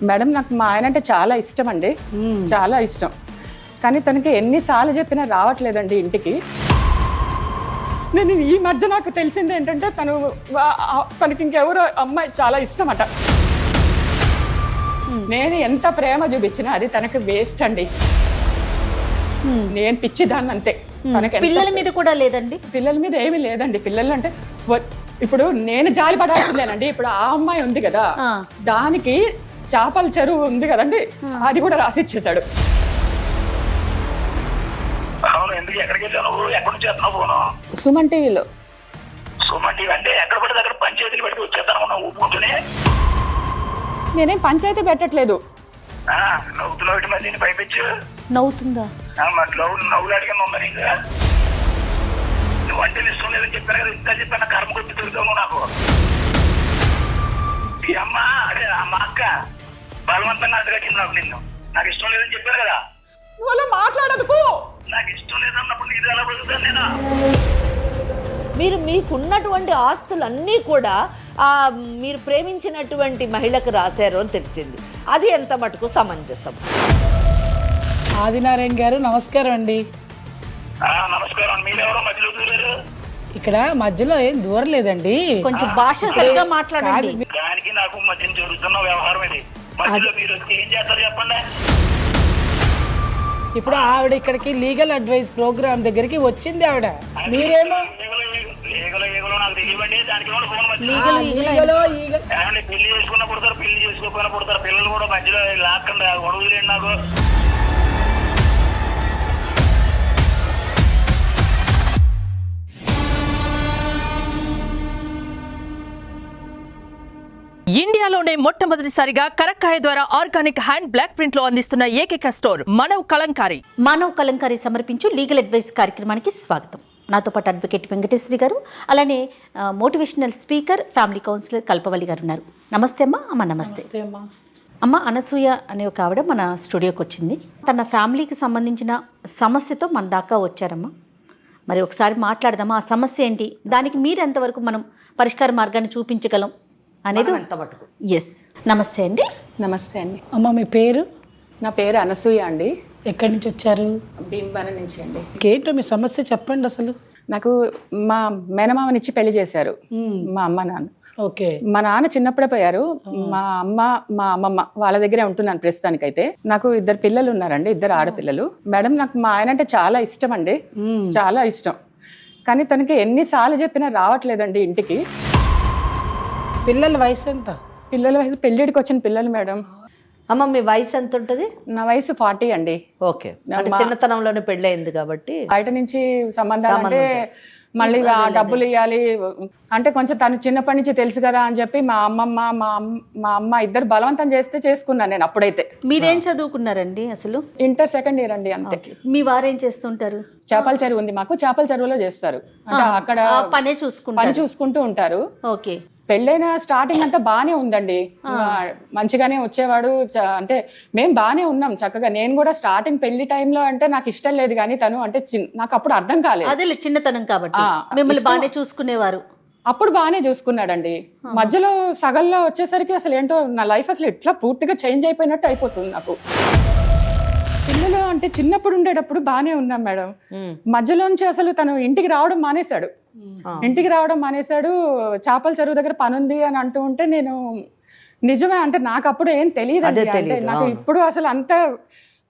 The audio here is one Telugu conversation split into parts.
మేడం నాకు మా ఆయన అంటే చాలా ఇష్టం అండి, చాలా ఇష్టం. కానీ తనకి ఎన్నిసార్లు చెప్పినా రావట్లేదండి ఇంటికి. నేను ఈ మధ్య నాకు తెలిసింది ఏంటంటే తనకి ఇంకెవరో అమ్మాయి చాలా ఇష్టం అట. నేను ఎంత ప్రేమ చూపించినా అది తనకి వేస్ట్ అండి. నేను పిచ్చిదాన్ని అంతే. తనకి పిల్లల మీద కూడా లేదండి? పిల్లల మీద ఏమీ లేదండి. పిల్లలు అంటే ఇప్పుడు నేను జాలి పడాల్సిందేనండి. ఇప్పుడు ఆ అమ్మాయి ఉంది కదా, దానికి చేపల చెరువు ఉంది కదండి, అది కూడా రాసిచ్చేసాడు. సుమన్ టీవీలో. సుమన్ టీవీ అంటే ఎక్కడ పడితే అక్కడ పంచాయతీలు పెట్టి వచ్చేస్తాను ఊపుకుంటూనే. నేనేం పంచాయతీ పెట్టట్లేదు. నవ్వుతున్నావు మరి నేను పైపించు. నవ్వుతుందా? నవ్వులు అడిగిన ఉందా నీకు? నువ్వు వంటలు ఇష్టం లేదని చెప్పాను కదా, ఇంకా చెప్పాను కర్మ కొద్ది తిరుగుతావు నాకు. ఈ అమ్మ అదే మా అక్క బలవంతంగా అడ్డగట్టింది నాకు. నాకు ఇష్టం లేదని చెప్పాను కదా. నువ్వు మాట్లాడదుకు. నాకు ఇష్టం లేదన్నప్పుడు ఇది ఎలా బతుకుతాను నేను? మీరు మీకున్నటువంటి ఆస్తులన్నీ కూడా మీరు ప్రేమించినటువంటి మహిళకు రాశారు అని తెలిసింది. అది ఎంత మటుకు సమంజసం? ఆదినారాయణ గారు నమస్కారం అండి. నమస్కారం. మీరెవరో మధ్యలో దూరారు? ఇక్కడ మధ్యలో ఏం దూరలేదండి, కొంచెం భాష సరిగ్గా మాట్లాడండి. దానికి నాకు మధ్య జరుగుతున్న వ్యవహారం ఇది. మధ్యలో మీరు ఏం చేస్తారు చెప్పండి. ఇప్పుడు ఆవిడ ఇక్కడికి లీగల్ అడ్వైస్ ప్రోగ్రామ్ దగ్గరికి వచ్చింది ఆవిడ. మీరేమో నాకు తెలియవండి. దానికి పెళ్లి చేసుకున్న పుడతారు, పెళ్లి చేసుకోకపోయినా పుడతారు. పిల్లలు కూడా మధ్యలో లాక్కండి గొడవలేండి నాకు. ఇండియాలోనే మొట్టమొదటిసారిగా కరక్కాయ ద్వారా ఆర్గానిక్ హ్యాండ్ బ్లాక్ ప్రింట్ లో అందిస్తున్న ఏకైక స్టోర్ మనవ్ కలంకారీ. మనవ్ కలంకారీ సమర్పించు లీగల్ అడ్వైస్ కార్యక్రమానికి స్వాగతం. నాతో పాటు అడ్వకేట్ వెంకటేశ్వరి గారు, అలానే మోటివేషనల్ స్పీకర్, ఫ్యామిలీ కౌన్సిలర్ కల్పవల్లి గారు ఉన్నారు. నమస్తే అమ్మా. అమ్మ నమస్తే. అమ్మ అనసూయ అనే ఒక ఆవిడ మన స్టూడియోకి వచ్చింది. తన ఫ్యామిలీకి సంబంధించిన సమస్యతో మన దాకా వచ్చారమ్మా. మరి ఒకసారి మాట్లాడదామా, ఆ సమస్య ఏంటి, దానికి మీరు ఎంతవరకు మనం పరిష్కార మార్గాన్ని చూపించగలం అనేది ఎంత మటుకు. ఎస్, నమస్తే అండి. నమస్తే అండి. అమ్మ మీ పేరు? నా పేరు అనసూయ అండి. ఎక్కడి నుంచి వచ్చారు? భీమవరం నుంచి అండి. ఏంటో మీ సమస్య చెప్పండి అసలు. నాకు మా మేనమామనిచ్చి పెళ్లి చేశారు మా అమ్మ నాన్న. ఓకే. మా నాన్న చిన్నప్పుడే పోయారు. మా అమ్మ మా అమ్మమ్మ వాళ్ళ దగ్గరే ఉంటున్నాను ప్రస్తుతానికైతే. నాకు 2 పిల్లలు ఉన్నారండి, 2 ఆడపిల్లలు. మేడం నాకు మా ఆయన అంటే చాలా ఇష్టం అండి, చాలా ఇష్టం. కానీ తనకి ఎన్నిసార్లు చెప్పినా రావట్లేదండి ఇంటికి. పిల్లల వయసు ఎంత? పిల్లల వయసు పెళ్ళిడికి వచ్చిన పిల్లలు మేడం. అమ్మ మీ వయసు ఎంత ఉంటుంది? నా వయసు 40 అండి. ఓకే, అంటే చిన్నతనంలోనే పెళ్ళయింది కాబట్టి బయట నుంచి సంబంధాలు అంటే మళ్ళీ డబ్బులు ఇవ్వాలి అంటే కొంచెం తను చిన్నప్పటి నుంచి తెలుసు కదా అని చెప్పి మా అమ్మమ్మ మా అమ్మ ఇద్దరు బలవంతం చేస్తే చేసుకున్నాను నేను. అప్పుడైతే మీరేం చదువుకున్నారండి అసలు? ఇంటర్ సెకండ్ ఇయర్ అండి అంతే. మీ వారేం చేస్తుంటారు? చేపల చెరువు ఉంది మాకు, చేపల చెరువులో చేస్తారు. అంటే అక్కడ పని చూసుకుంటూ ఉంటారు. ఓకే. పెళ్ళైన స్టార్టింగ్ అంతా బాగానే ఉందండి, మంచిగానే వచ్చేవాడు. అంటే మేము బాగానే ఉన్నాం చక్కగా. నేను కూడా స్టార్టింగ్ పెళ్లి టైంలో అంటే నాకు ఇష్టం లేదు, కానీ తను అంటే నాకు అప్పుడు అర్థం కాలేదు. అదే చిన్నతనం కాబట్టి మిమ్మల్ని బాగానే చూసుకునేవారు. అప్పుడు బాగానే చూసుకున్నాడండి. మధ్యలో సగంలో వచ్చేసరికి అసలు ఏంటో నా లైఫ్ అసలు ఇట్లా పూర్తిగా చేంజ్ అయిపోయినట్టు అయిపోతుంది నాకు. పిల్లలు అంటే చిన్నప్పుడు ఉండేటప్పుడు బాగానే ఉన్నాం మేడం. మధ్యలోంచి అసలు తను ఇంటికి రావడం మానేశాడు. చేపల చెరువు దగ్గర పని ఉంది అని అంటూ ఉంటే నేను నిజమే అంటే నాకు అప్పుడు ఏం తెలియదు. అంటే నాకు ఇప్పుడు అసలు అంత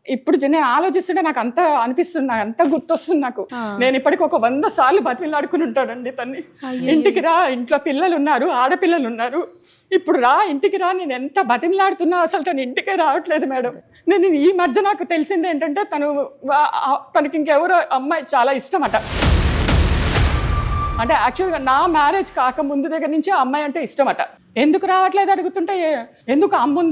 ఇప్పుడు నేను ఆలోచిస్తుంటే నాకు అంత అనిపిస్తుంది, నాకు అంత గుర్తొస్తుంది నాకు. నేను ఇప్పటికి ఒక 100 సార్లు బతిలాడుకుని ఉంటాడండి తన్ని. ఇంటికి రా, ఇంట్లో పిల్లలు ఉన్నారు, ఆడపిల్లలు ఉన్నారు, ఇప్పుడు రా ఇంటికి రా. నేను ఎంత బతిలాడుతున్నా అసలు తను ఇంటికే రావట్లేదు మేడం. నేను ఈ మధ్య నాకు తెలిసింది ఏంటంటే తనకి ఇంకెవరో అమ్మాయి చాలా ఇష్టం అట. అంటే యాక్చువల్గా నా మ్యారేజ్ కాక ముందు దగ్గర నుంచి ఆ అమ్మాయి అంటే ఇష్టం అట. ఎందుకు రావట్లేదు అడుగుతుంటే, ఎందుకు అమ్మ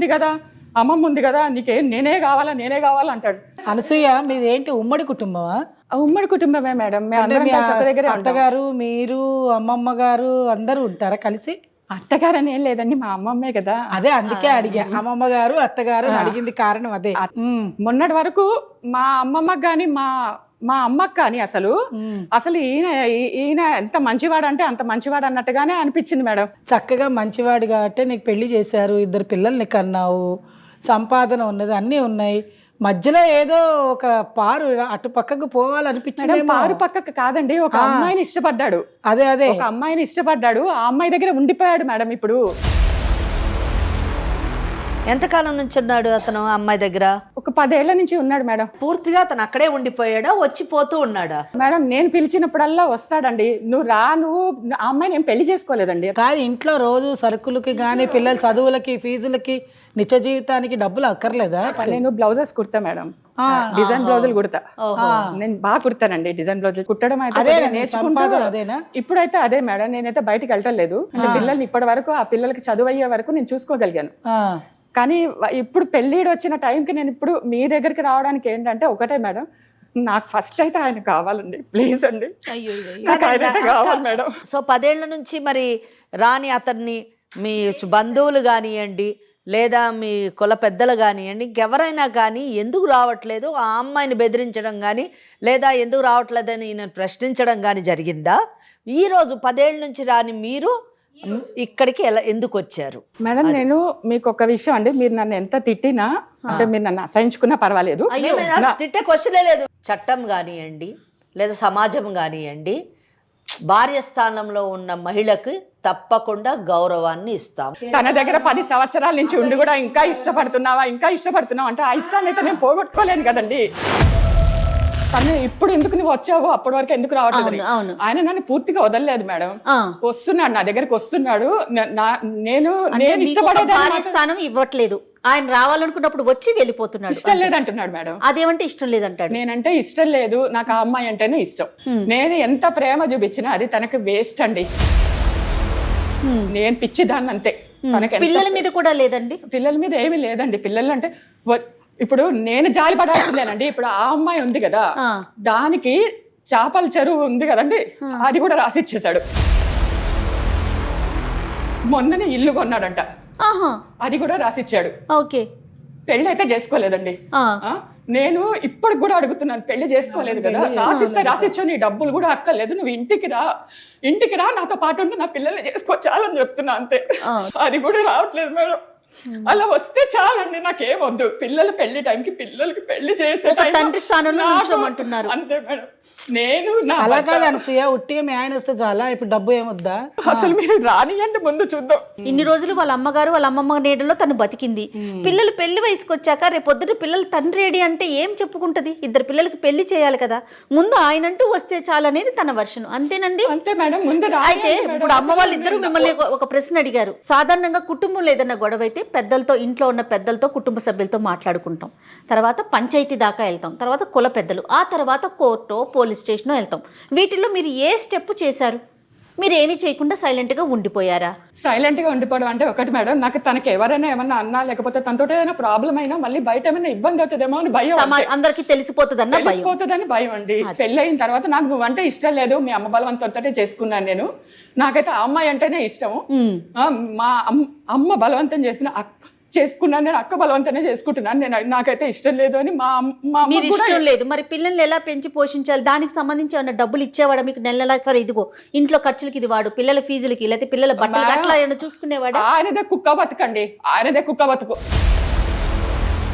ఉంది కదా నీకేం నేనే కావాలా అంటాడు. అనసూయ మీది ఏంటి, ఉమ్మడి కుటుంబమా? ఉమ్మడి కుటుంబమే మేడం. అత్తగారు, మీరు, అమ్మమ్మ గారు అందరూ ఉంటారా కలిసి? అత్తగారు అని ఏం లేదండి, మా అమ్మమ్మే కదా. అదే అందుకే అడిగా, అమ్మమ్మ గారు అత్తగారు అడిగింది కారణం అదే. మొన్నటి వరకు మా అమ్మమ్మకి కానీ మా అమ్మకి కానీ అసలు ఈయన ఎంత మంచివాడు అంటే అంత మంచివాడు అన్నట్టుగానే అనిపించింది మేడం. చక్కగా మంచివాడు కాబట్టి నీకు పెళ్లి చేశారు, 2 పిల్లల్ని కన్నావు, సంపాదన ఉన్నది, అన్నీ ఉన్నాయి. మధ్యలో ఏదో ఒక పారు అటు పక్కకు పోవాలనిపించింది. పారు పక్కకు కాదండి, ఒక అమ్మాయిని ఇష్టపడ్డాడు. అదే ఒక అమ్మాయిని ఇష్టపడ్డాడు, ఆ అమ్మాయి దగ్గర ఉండిపోయాడు మేడం. ఇప్పుడు ఎంతకాలం నుంచి ఉన్నాడు అతను అమ్మాయి దగ్గర? ఒక 10 ఏళ్ల నుంచి ఉన్నాడు మేడం. పూర్తిగా అతను అక్కడే ఉండిపోయాడా, వచ్చిపోతూ ఉన్నాడా? మేడం నేను పిలిచినప్పుడల్లా వస్తాడండి. నువ్వు ఆ అమ్మాయిని నేను పెళ్లి చేసుకోలేదండి. కానీ ఇంట్లో రోజు సరుకులకి కానీ పిల్లల చదువులకి ఫీజులకి నిత్య జీవితానికి డబ్బులు అక్కర్లేదా? నేను బ్లౌజెస్ కుడతా మేడం, డిజైన్ బ్లౌజులు కుడతా. నేను బాగా కుడతానండి డిజైన్ బ్లౌజులు కుట్టడం. అయితే అదేనా? ఇప్పుడైతే అదే మేడం, నేనైతే బయటకు వెళ్ళలేదు. అంటే పిల్లల్ని ఇప్పటి వరకు ఆ పిల్లలకి చదువు అయ్యే వరకు నేను చూసుకోగలిగాను. కానీ ఇప్పుడు పెళ్ళిడు వచ్చిన టైంకి నేను ఇప్పుడు మీ దగ్గరికి రావడానికి ఏంటంటే ఒకటే మేడం, నాకు ఫస్ట్ అయితే ఆయన కావాలండి, ప్లీజ్ అండి. కావాలి మేడం. సో 10 ఏళ్ల నుంచి మరి రాని అతన్ని మీ బంధువులు కానివ్వండి, లేదా మీ కుల పెద్దలు కానివ్వండి, ఇంకెవరైనా కానీ ఎందుకు రావట్లేదు ఆ అమ్మాయిని బెదిరించడం కానీ, లేదా ఎందుకు రావట్లేదని నేను ప్రశ్నించడం కానీ జరిగిందా? ఈరోజు 10 ఏళ్ళ నుంచి రాని మీరు ఇక్కడికి ఎందుకు వచ్చారు? మేడం నేను మీకు ఒక విషయం అండి, మీరు నన్ను ఎంత తిట్టినా అంటే మీరు నన్ను అసహించుకున్నా పర్వాలేదు, తిట్టే క్వశ్చనే లేదు. చట్టం కానివ్వండి లేదా సమాజం కానివ్వండి, భార్య స్థానంలో ఉన్న మహిళకు తప్పకుండా గౌరవాన్ని ఇస్తాం. తన దగ్గర 10 సంవత్సరాల నుంచి ఉండి కూడా ఇంకా ఇష్టపడుతున్నావా అంటే ఆ ఇష్టాన్ని అయితే నేను పోగొట్టుకోలేను కదండి. తను ఇప్పుడు ఎందుకు నువ్వు వచ్చావు, అప్పటి వరకు ఎందుకు రావట్లేదు? ఆయన నన్ను పూర్తిగా వదలలేదు మేడం. వస్తున్నాడు, నా దగ్గరికి వస్తున్నాడు. నేను ఇష్టపడే స్థానం ఇవ్వట్లేదు. ఆయన రావాలనుకున్నప్పుడు వచ్చి వెళ్ళిపోతున్నాడు. ఇష్టం లేదంటున్నాడు మేడం. అదేమంటే ఇష్టం లేదంటాడు. నేనంటే ఇష్టం లేదు, నాకు ఆ అమ్మాయి అంటేనే ఇష్టం. నేను ఎంత ప్రేమ చూపించినా అది తనకి వేస్ట్ అండి. నేను పిచ్చిదాన్ని అంతే. తనకి పిల్లల మీద కూడా లేదండి? పిల్లల మీద ఏమీ లేదండి. పిల్లలు అంటే ఇప్పుడు నేను జాలి పడాల్సిందేనండి. ఇప్పుడు ఆ అమ్మాయి ఉంది కదా, దానికి చేపల చెరువు ఉంది కదండి, అది కూడా రాసిచ్చేసాడు. మొన్ననే ఇల్లు కొన్నాడంట, అది కూడా రాసిచ్చాడు. ఓకే, పెళ్లి అయితే చేసుకోలేదండి. నేను ఇప్పటికి కూడా అడుగుతున్నాను, పెళ్లి చేసుకోలేదు కదా, రాసిచ్చా, నీ డబ్బులు కూడా అక్కర్లేదు, నువ్వు ఇంటికి రా నాతో పాటు ఉండి నా పిల్లల్ని చేసుకోవచ్చాలని చెప్తున్నా అంతే. అది కూడా రావట్లేదు మేడం. అలా వస్తే చాలండి, నాకేమొద్దు. పిల్లల పెళ్లి టైంకి పిల్లలకి పెళ్లి చేసే తండ్రి స్థానంలో నిల్చోమంటున్నారు అంతే మేడం. నేను అలా కాదు అనసూయ, ఉట్టిగా మీ ఆయన వస్తే చాలా, ఇప్పుడు డబ్బు ఏమొద్దా? అసలు మీరు రానియండి, ముందు చూద్దాం. ఇన్ని రోజులు వాళ్ళ అమ్మగారు వాళ్ళ అమ్మమ్మ నీడలో తను బతికింది. పిల్లలు పెళ్లి వయసుకు వచ్చాక రేపు పొద్దుట పిల్లలు తండ్రి ఏడి అంటే ఏం చెప్పుకుంటది? 2 పిల్లలకి పెళ్లి చేయాలి కదా, ముందు ఆయనంటూ వస్తే చాలు అనేది తన వర్షన్. అంతేనండి? అంతే మేడం. ముందు అయితే ఇప్పుడు అమ్మ వాళ్ళిద్దరూ మిమ్మల్ని ఒక ప్రశ్న అడిగారు. సాధారణంగా కుటుంబంలో ఏదన్నా గొడవ అయితే పెద్దలతో, ఇంట్లో ఉన్న పెద్దలతో, కుటుంబ సభ్యులతో మాట్లాడుకుంటాం, తర్వాత పంచాయతీ దాకా వెళ్తాం, తర్వాత కుల పెద్దలు, ఆ తర్వాత కోర్టు, పోలీస్ స్టేషన్ వెళ్తాం. వీటిల్లో మీరు ఏ స్టెప్ చేశారు? మీరు ఏమీ చేయకుండా సైలెంట్గా ఉండిపోయారా? సైలెంట్గా ఉండిపోవడం అంటే ఒకటి మేడం, నాకు తనకి ఎవరైనా ఏమన్నా అన్నా, లేకపోతే తనతో ఏదైనా ప్రాబ్లం అయినా మళ్ళీ బయట ఏమైనా ఇబ్బంది అవుతుందేమో అని భయం. అందరికి తెలిసిపోతుందని భయం అండి. పెళ్ళి అయిన తర్వాత నాకు నువ్వంటే ఇష్టం లేదు, మీ అమ్మ బలవంతంతో చేసుకున్నాను నేను. నాకైతే ఆ అమ్మాయి అంటేనే ఇష్టము. మా అమ్మ బలవంతం చేసుకున్నాను, నేను అక్క బలవంతనే చేసుకుంటున్నాను. నాకైతే ఇష్టం లేదు అని మా మీరు ఇష్టం లేదు. మరి పిల్లల్ని ఎలా పెంచి పోషించాలి? దానికి సంబంధించి ఏమన్నా డబ్బులు ఇచ్చేవాడు మీకు నెల? సరే ఇదిగో ఇంట్లో ఖర్చులకి ఇది వాడు, పిల్లల ఫీజులకి, లేకపోతే పిల్లల బట్టలు అట్లా ఏమైనా చూసుకునేవాడు? ఆయనదే కుక్క బతుకండి, ఆయనదే కుక్క బతుకు.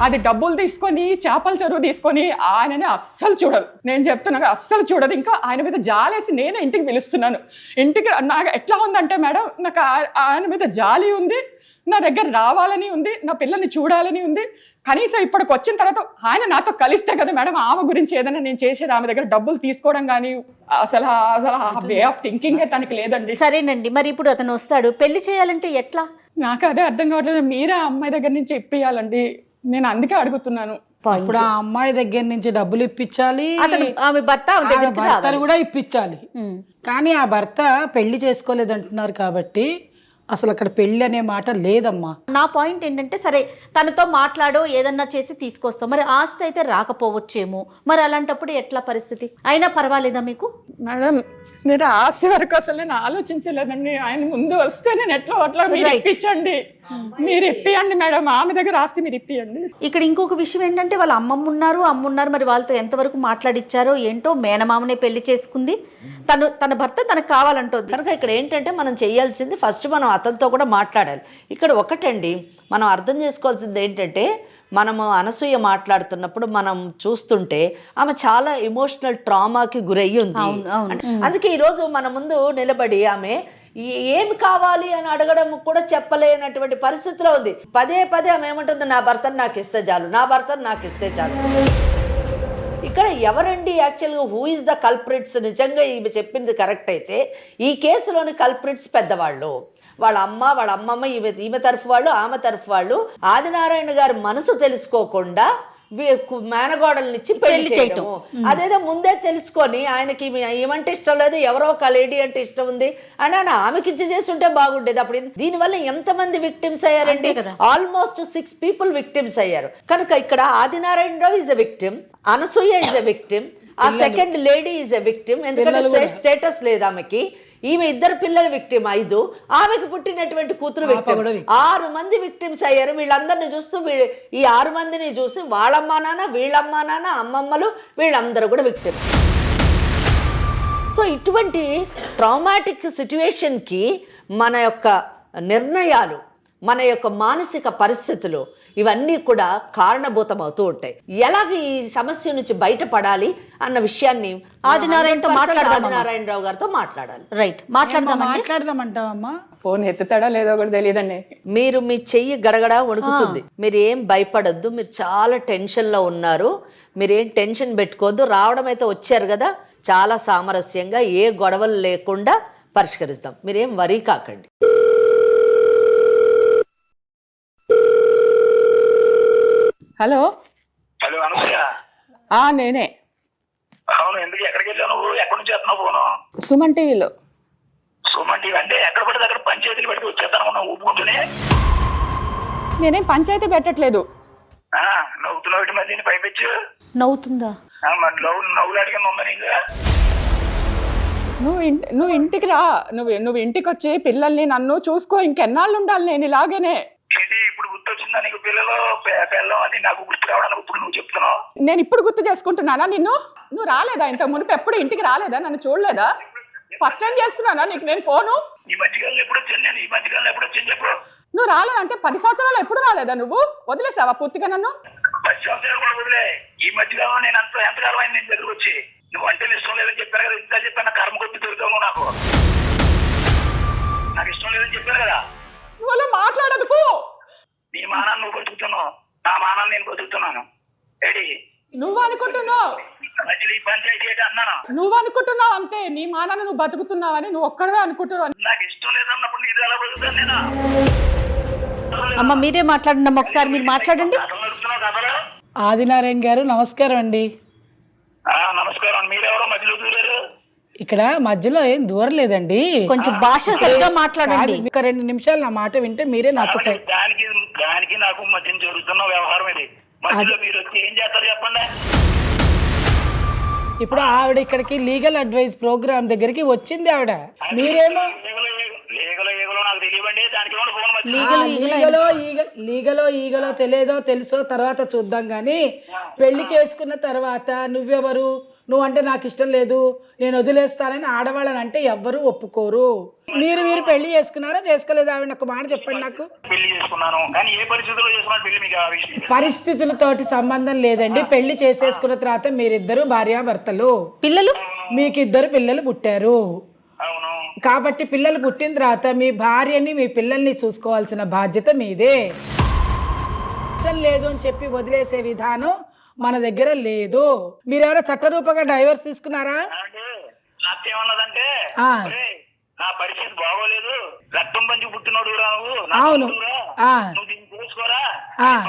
అది డబ్బులు తీసుకొని, చేపల చెరువు తీసుకొని ఆయననే అస్సలు చూడదు. నేను చెప్తున్నా అస్సలు చూడదు. ఇంకా ఆయన మీద జాలేసి నేనే ఇంటికి పిలుస్తున్నాను. ఇంటికి నాకు ఎట్లా ఉందంటే మేడం, నాకు ఆయన మీద జాలి ఉంది, నా దగ్గర రావాలని ఉంది, నా పిల్లల్ని చూడాలని ఉంది. కనీసం ఇప్పటికి వచ్చిన తర్వాత ఆయన నాతో కలిస్తే కదా మేడం ఆమె గురించి ఏదైనా నేను చేసేది. ఆమె దగ్గర డబ్బులు తీసుకోవడం కానీ అసలు వే ఆఫ్ థింకింగ్ తనకి లేదండి. సరేనండి, మరి ఇప్పుడు అతను వస్తాడు, పెళ్లి చేయాలంటే ఎట్లా? నాకు అదే అర్థం కావట్లేదు. మీరే ఆ అమ్మాయి దగ్గర నుంచి ఇప్పియాలండి, నేను అందుకే అడుగుతున్నాను. ఇప్పుడు ఆ అమ్మాయి దగ్గర నుంచి డబ్బులు ఇప్పించాలి, ఆమె భర్తను కూడా ఇప్పించాలి. కానీ ఆ భర్త పెళ్లి చేసుకోలేదంటున్నారు కాబట్టి అసలు అక్కడ పెళ్లి అనే మాట లేదమ్మా. నా పాయింట్ ఏంటంటే, సరే తనతో మాట్లాడో ఏదన్నా చేసి తీసుకొస్తాం, మరి ఆస్తి అయితే రాకపోవచ్చేమో, మరి అలాంటప్పుడు ఎట్లా పరిస్థితి? అయినా పర్వాలేదా మీకు? మేడం నేను ఆస్తి వరకు అసలు నేను ఆలోచించలేదండి. ఆయన ముందు వస్తే నేను అట్లా మీరు ఇప్పించండి, మీరు ఇప్పియండి మేడం, ఆమె దగ్గర ఆస్తి మీరు ఇప్పియండి. ఇక్కడ ఇంకొక విషయం ఏంటంటే, వాళ్ళ అమ్మున్నారు, మరి వాళ్ళతో ఎంతవరకు మాట్లాడిచ్చారో ఏంటో. మేనమామనే పెళ్లి చేసుకుంది, తన భర్త తనకు కావాలంటుంది. కనుక ఇక్కడ ఏంటంటే మనం చేయాల్సింది ఫస్ట్ మనం అతనితో కూడా మాట్లాడాలి. ఇక్కడ ఒకటండి మనం అర్థం చేసుకోవాల్సింది ఏంటంటే, మనము అనసూయ మాట్లాడుతున్నప్పుడు మనం చూస్తుంటే ఆమె చాలా ఎమోషనల్ ట్రామాకి గురయ్యి ఉంది. అందుకే ఈరోజు మన ముందు నిలబడి ఆమె ఏమి కావాలి అని అడగడం కూడా చెప్పలేనటువంటి పరిస్థితిలో ఉంది. పదే పదే ఆమె ఏమంటుంది, నా భర్తను నాకు ఇస్తే చాలు, నా భర్తను నాకు ఇస్తే చాలు. ఇక్కడ ఎవరండి యాక్చువల్గా హూ ఇస్ ద కల్ప్రిట్స్? నిజంగా ఈమె చెప్పింది కరెక్ట్ అయితే ఈ కేసులోని కల్ప్రిట్స్ పెద్దవాళ్ళు, వాళ్ళ అమ్మ, వాళ్ళ అమ్మమ్మ, ఈమె తరఫు వాళ్ళు, ఆమె తరఫు వాళ్ళు. ఆదినారాయణ గారి మనసు తెలుసుకోకుండా మేనగోడల్నిచ్చి పెళ్లి చేయటము, అదేదో ముందే తెలుసుకొని ఆయనకి ఏమంటే ఇష్టం లేదు, ఎవరో ఒక లేడీ అంటే ఇష్టం ఉంది అని ఆయన ఆమెకి ఇచ్చి చేస్తుంటే బాగుండేది. అప్పుడు దీనివల్ల ఎంతమంది విక్టిమ్స్ అయ్యారండి? ఆల్మోస్ట్ 6 people విక్టిమ్స్ అయ్యారు. కనుక ఇక్కడ Adinarayanarao is a victim, Anasuya is a victim, ఆ second lady is a victim. ఎందుకంటే స్టేటస్ లేదు ఆమెకి. ఈమె 2 పిల్లల విక్టిమ్ 5, ఆమెకు పుట్టినటువంటి కూతురు విక్టిమ్. 6 మంది విక్టిమ్స్ అయ్యారు. వీళ్ళందరినీ చూస్తూ ఈ 6 మందిని చూసి వాళ్ళమ్మా నాన్న, వీళ్ళమ్మా నాన్న, అమ్మమ్మలు వీళ్ళందరూ కూడా విక్టిమ్. సో ఇటువంటి ట్రామాటిక్ సిచ్యువేషన్కి మన యొక్క నిర్ణయాలు, మన యొక్క మానసిక పరిస్థితులు ఇవన్నీ కూడా కారణభూతం అవుతూ ఉంటాయి. ఎలాగ ఈ సమస్య నుంచి బయటపడాలి అన్న విషయాన్ని ఆదినారాయణరావు గారితో మాట్లాడాలి. రైట్, మాట్లాడదామంటావమ్మా? ఫోన్ ఎత్తుతాడో లేదో కూడా తెలియదండి. మీరు మీ చెయ్యి గడగడ వణుకుతుంది. మీరు ఏం భయపడద్దు, మీరు చాలా టెన్షన్లో ఉన్నారు. మీరేం టెన్షన్ పెట్టుకోవద్దు. రావడం అయితే వచ్చారు కదా, చాలా సామరస్యంగా ఏ గొడవలు లేకుండా పరిష్కరిస్తాం. మీరేం వరీ కాకండి. హలో. హలో అనసూయ. నేనే. అవును, ఎందుకు ఎక్కడికి వెళ్ళావు నువ్వు? ఎక్కడి నుంచి వస్తున్నావు ఫోను? సుమన్ టీవీలో. సుమన్ టీవీ అంటే ఎక్కడ పడితే అక్కడ పంచాయతీలు పెట్టి వచ్చేస్తాను ఊపుకుంటూనే. నేనేం పంచాయతీ పెట్టట్లేదు. నవ్వుతున్నావు మరి, దీన్ని పైపెచ్చు నవ్వుతుందా? మరి నవ్వులాడిగా ఉందా నీకు? నువ్వు ఇంటికి రా, నువ్వు ఇంటికి వచ్చి పిల్లల్ని నన్ను చూసుకో. ఇంకెన్నాళ్ళు ఉండాలి నేను ఇలాగనే? ఏంటి ఇప్పుడు గుర్తొచ్చిందా నీకు? పిల్లలు అని నాకు గుర్తు రావడానికి ఇప్పుడు నువ్వు చెప్తున్నావు. నేను ఇప్పుడు గుర్తు చేసుకుంటున్నానా నిన్ను? నువ్వు రాలేదా ఇంతకు మునుపు? ఎప్పుడు ఇంటికి రాలేదా? నన్ను చూడలేదా? ఫస్ట్ టైం చేస్తున్నానా నీకు నేను ఫోను? ఈ మధ్యకాలంలో ఎప్పుడు వచ్చాను నేను? ఈ మధ్యకాలంలో ఎప్పుడు వచ్చాను చెప్పు. నువ్వు రాలేదంటే 10 సంవత్సరాలు ఎప్పుడు రాలేదా? నువ్వు వదిలేసావా పూర్తిగా నన్ను? 10 సంవత్సరాలు కూడా వదిలే. ఈ మధ్యకాలంలో నేను ఎంతకాలం అయింది నేను దగ్గర వచ్చి? నువ్వు అంటే ఇష్టం లేదని చెప్పాను కదా, ఇంత చెప్పాను. కర్మ కొద్ది దొరుకుతావు నాకు ఇష్టం లేదని చెప్పాను కదా. నువ్వు అలా మాట్లాడదుకు. నీ మానాన్ని నువ్వు బతుకుతున్నావు, నా మానాన్ని నేను బతుకుతున్నాను. ఏడి నువ్వు అనుకుంటున్నావు మధ్యలో ఈ పంచాయతీ ఏంటి అన్నాను? నువ్వు అనుకుంటున్నావు అంతే. నీ మానాన్ని నువ్వు బతుకుతున్నావని నువ్వు ఒక్కడవే అనుకుంటున్నావు. నాకు ఇష్టం లేదన్నప్పుడు నీది ఎలా బతుకుతాను నేను? అమ్మ మీరే మాట్లాడండి అమ్మ, ఒకసారి మీరు మాట్లాడండి. ఆదినారాయణ గారు నమస్కారం అండి. నమస్కారం. మీరెవరో మధ్యలో దూరారు? ఇక్కడ మధ్యలో ఏం దూరలేదండి, కొంచెం భాష సరిగ్గా మాట్లాడండి. ఒక 2 నిమిషాలు నా మాట వింటే మీరే నాకు దానికి నాకు మధ్య జరుగుతున్న వ్యవహారం ఇది. మధ్యలో మీరు వచ్చి ఏం చేస్తారు చెప్పండి. ఇప్పుడు ఆవిడ ఇక్కడికి లీగల్ అడ్వైస్ ప్రోగ్రామ్ దగ్గరికి వచ్చింది. ఆవిడ మీరేమో నాకు తెలియవండి. దానికి లీగలో తెలియదో తెలుసో తర్వాత చూద్దాం కానీ, పెళ్లి చేసుకున్న తర్వాత నువ్వెవరు, నువ్వంటే నాకు ఇష్టం లేదు, నేను వదిలేస్తానని ఆడవాళ్ళని అంటే ఎవ్వరూ ఒప్పుకోరు. మీరు పెళ్లి చేసుకున్నారా చేసుకోలేదు? ఆవిడ ఒక మాట చెప్పండి నాకు. పెళ్లి చేసుకున్నాను కానీ ఏ పరిస్థితుల్లో చేసుకున్నాను పెళ్లి మీకు పరిస్థితులతోటి సంబంధం లేదండి. పెళ్లి చేసేసుకున్న తర్వాత మీరిద్దరు భార్యాభర్తలు, పిల్లలు, మీకు 2 పిల్లలు పుట్టారు. అవును. కాబట్టి పిల్లలు పుట్టిన తర్వాత మీ భార్యని మీ పిల్లల్ని చూసుకోవాల్సిన బాధ్యత మీదే. ఇష్టం లేదు అని చెప్పి వదిలేసే విధానం మన దగ్గర లేదు. మీరెవరో చట్టరూపంగా డైవర్స్ తీసుకున్నారా? నాకేమన్నదంటే నా పరిస్థితి బాగోలేదు, రక్తం పంచి పుట్టినోడు నువ్వు, అవును, నువ్వు దీన్ని చేసుకోరా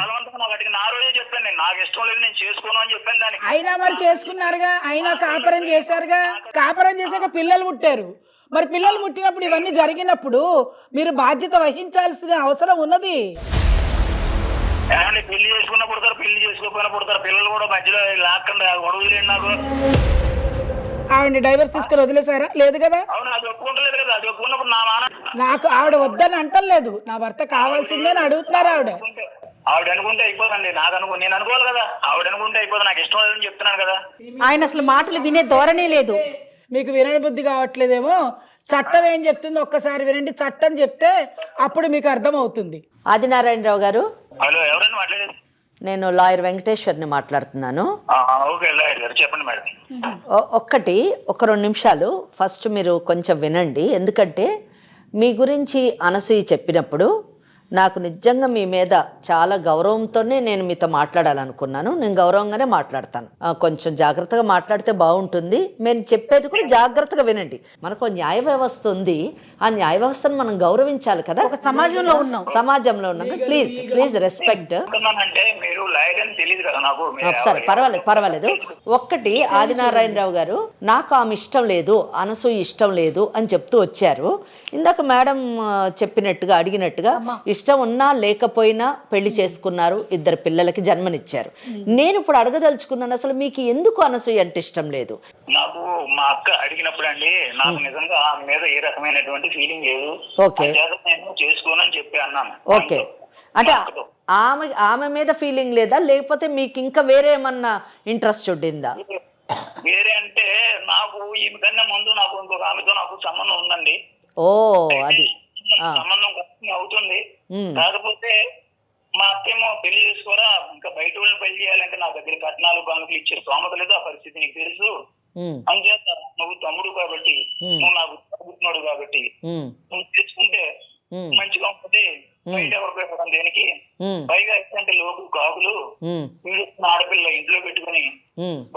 బలవంతంగా నాకు అడిగి. నా రోజే చెప్పాను నేను, నాకు ఇష్టం లేదు నేను చేసుకోను అని చెప్పాను దానికి. అయినా మరి చేసుకున్నారుగా, అయినా కాపురం చేశారుగా. కాపురం చేశాక పిల్లలు పుట్టారు. మరి పిల్లలు పుట్టినప్పుడు ఇవన్నీ జరిగినప్పుడు మీరు బాధ్యత వహించాల్సిన అవసరం ఉన్నది. పెళ్లి చేసుకున్న పుడతారు, పెళ్లి చేసుకోకపోయినా పుడతారు. పిల్లలు కూడా మధ్యలో లాక్కండి గొడవలేండి నాకు. ఆవిడ డైవర్స్ తీసుకొని వదిలేసారా? లేదు కదా. అవును, అది ఒప్పుకుంటలేదు కదా. అది ఒప్పుకున్నప్పుడు నా మాన నాకు ఆవిడ వద్దని అంటలేదు, నా భర్త కావాల్సిందే అని అడుగుతున్నారు. ఆవిడ అనుకుంటే అయిపోదండి. నేను అనుకోవాలి కదా. ఆవిడ అనుకుంటే అయిపోతుంది. నాకు ఇష్టం లేదని చెప్తున్నాను కదా. ఆయన అసలు మాటలు వినే ధోరణే లేదు. మీకు వినని బుద్ధి కావట్లేదేమో. చట్టం ఏం చెప్తుందో ఒక్కసారి వినండి. చట్టం చెప్తే అప్పుడు మీకు అర్థమవుతుంది. ఆదినారాయణరావు గారు, హలో, ఎవరైనా మాట్లాడేది? నేను లాయర్ వెంకటేశ్వర్ని మాట్లాడుతున్నాను. ఓకే లాయర్ గారు, చెప్పండి మేడం. ఒక 2 నిమిషాలు ఫస్ట్ మీరు కొంచెం వినండి. ఎందుకంటే మీ గురించి అనసూయ చెప్పినప్పుడు నాకు నిజంగా మీ మీద చాలా గౌరవంతోనే నేను మీతో మాట్లాడాలనుకున్నాను. నేను గౌరవంగానే మాట్లాడతాను. కొంచెం జాగ్రత్తగా మాట్లాడితే బాగుంటుంది. నేను చెప్పేది కూడా జాగ్రత్తగా వినండి. మనకు న్యాయ వ్యవస్థ ఉంది, ఆ న్యాయ వ్యవస్థను మనం గౌరవించాలి కదా. ఒక సమాజంలో ఉన్నాం ప్లీజ్ రెస్పెక్ట్. అంటే మీరు లాయర్ అని తెలియదు కదా నాకు. ఒకసారి పర్వాలేదు. ఆదినారాయణరావు గారు, నాకు ఆమె ఇష్టం లేదు, అనసూయ ఇష్టం లేదు అని చెప్తూ వచ్చారు. ఇందాక మేడం చెప్పినట్టుగా అడిగినట్టుగా ఇష్టం ఉన్నా లేకపోయినా పెళ్లి చేసుకున్నారు, 2 పిల్లలకి జన్మనిచ్చారు. నేను ఇప్పుడు అడగదలుచుకున్నాను, అసలు మీకు ఎందుకు అనసూయ అంటే ఇష్టం లేదు? నాకు మా అక్క అడిగినప్పుడు అండి, నాకు నిజంగా ఆమె మీద ఏ రకమైనటువంటి ఫీలింగ్ లేదు. ఓకే, నేను చేసుకోనని చెప్పి అన్నాను. ఓకే, అంటే ఆమె మీద ఫీలింగ్ లేదా, లేకపోతే మీకు ఇంకా వేరే ఏమన్నా ఇంట్రెస్ట్ ఉండిందా? వేరే అంటే నాకు ఈమె కన్నా ముందు నాకు ఇంకొక ఆమెతో నాకు సంబంధం ఉందండి. ఓ, అది సంబంధం అవుతుంది. కాకపోతే మా అత్తేమో పెళ్లి చేసుకోరా, ఇంకా బయట వాళ్ళని పెళ్లి చేయాలంటే నా దగ్గర కట్నాలు కానుకలు ఇచ్చే స్తోమత లేదు, ఆ పరిస్థితి నీకు తెలుసు. అంచేత నువ్వు తమ్ముడు కాబట్టి, నువ్వు నాకు తగ్గుతున్నాడు కాబట్టి నువ్వు తెచ్చుకుంటే మంచిగా ఉంటుంది. బయట ఎవరు పెట్టడం దేనికి? పైగా అంటే లోకు కాకులు ఆడపిల్ల ఇంట్లో పెట్టుకుని